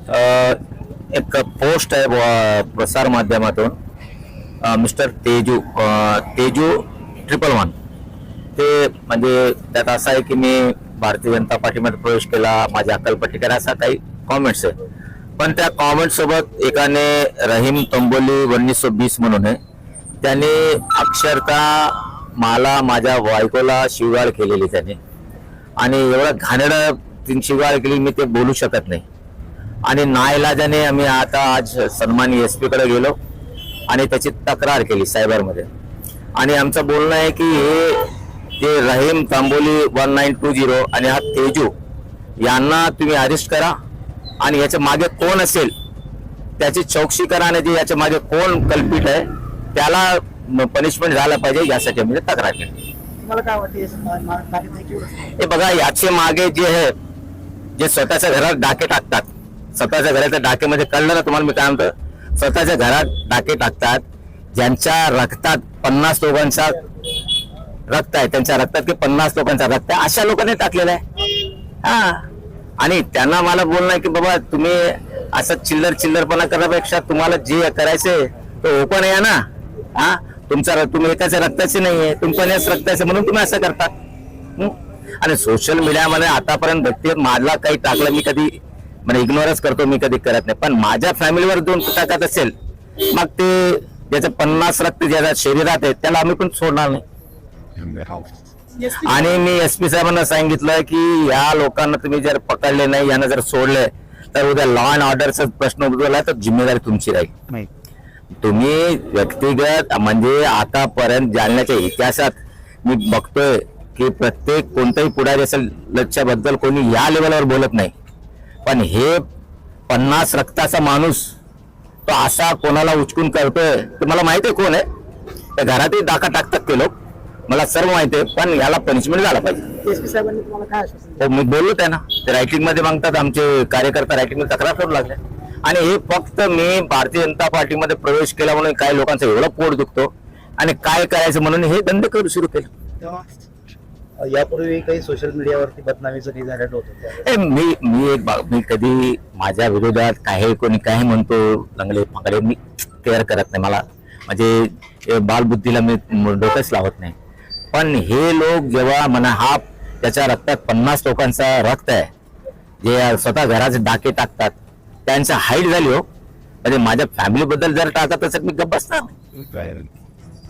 एक पोस्ट आहे प्रसार माध्यमातून मिस्टर तेजू 111 ते म्हणजे त्यात असं आहे की मी भारतीय जनता पार्टीमध्ये प्रवेश केला, माझी अक्कलपट्टी करा, असा काही कॉमेंट्स आहे. पण त्या कॉमेंट सोबत एकाने रहीम तंबोली 1920 म्हणून आहे, त्याने अक्षरशः मला माझ्या बायकोला शिवाळ केलेली त्याने, आणि एवढं घाणेरडं तीन शिवाळ केली मी ते बोलू शकत नाही. आणि नाईलाजाने आम्ही आता आज सन्माननीय SP कडे गेलो आणि त्याची तक्रार केली सायबरमध्ये. आणि आमचं बोलणं आहे की हे रहीम तांबोली 1920 आणि हा तेजू यांना तुम्ही अरेस्ट करा आणि याच्या मागे कोण असेल त्याची चौकशी करा, आणि जे याच्या मागे कोण कल्पित आहे त्याला पनिशमेंट झाला पाहिजे यासाठी आम्ही तक्रार केली. मला काय वाटतं हे बघा, याचे मागे जे आहे जे स्वतःच्या घरात डाके टाकतात, स्वतःच्या घराच्या डाकेमध्ये कळलं ना तुम्हाला मी काय म्हणतो, स्वतःच्या घरात डाके टाकतात, ज्यांच्या रक्तात 50 लोकांचा रक्त आहे, त्यांच्या रक्तात की 50 लोकांचा रक्त आहे, अशा लोकांनी टाकलेलं आहे. हा, आणि त्यांना मला बोलणं आहे की बाबा तुम्ही असं चिल्लरपणा करण्यापेक्षा तुम्हाला जे करायचंय तो ओपन आहे ना. हा, तुम्ही एकाच्या रक्ताचे नाहीये, तुम्ही पण याच रक्ताचे म्हणून तुम्ही असं करता. आणि सोशल मीडियामध्ये आतापर्यंत व्यक्ती माझला काही टाकलं मी कधी म्हणजे इग्नोरच करतो, मी कधी करत नाही. पण माझ्या फॅमिलीवर दोन टाकत असेल मग ते ज्याचं 50 रक्त ज्याच्या शरीरात आहे त्याला आम्ही पण सोडणार नाही. आणि मी SP साहेबांना सांगितलं की या लोकांना तुम्ही जर पकडले नाही, यांना जर सोडले तर उद्या लॉ अँड ऑर्डरचा प्रश्न उद्भवला तर जिम्मेदारी तुमची राहील. तुम्ही व्यक्तिगत म्हणजे आतापर्यंत जालन्याच्या इतिहासात मी बघतोय की प्रत्येक कोणताही पुढारी असेल बद्दल कोणी या लेवलवर बोलत नाही, पण हे 50 रक्ताचा माणूस तो असा कोणाला उचकून करतोय ते मला माहिती आहे कोण आहे. त्या घरातही डाका टाकतात ते लोक, मला सर्व माहिती आहे, पण याला पनिशमेंट झाला पाहिजे. SP साहेबांनी तुम्हाला काय आश्वासन हो, मी बोललो त्यांना, ते रायटिंग मध्ये मागतात, आमचे कार्यकर्ता रायटिंग मध्ये तक्रार करू लागले. आणि हे फक्त मी भारतीय जनता पार्टीमध्ये प्रवेश केला म्हणून काही लोकांचं एवढं पोट दुखतो आणि काय करायचं म्हणून हे धंदे करू सुरू केले. यापूर्वी काही सोशल मीडियावरती बदनामीचं निघालेलं होतं. मी कधी माझ्या विरोधात काही कोणी काही म्हणतो लंगडे फांगडे मी केअर करत नाही. मला म्हणजे बालबुद्धीला मी डोकंच लावत नाही. पण हे लोक जेव्हा म्हणा हा त्याच्या रक्तात 50 लोकांचा रक्त आहे, जे स्वतः घराचे डाके टाकतात, त्यांचा हाईट झाली हो, म्हणजे माझ्या फॅमिली बद्दल जर टाकत असेल मी गप्प बसणार.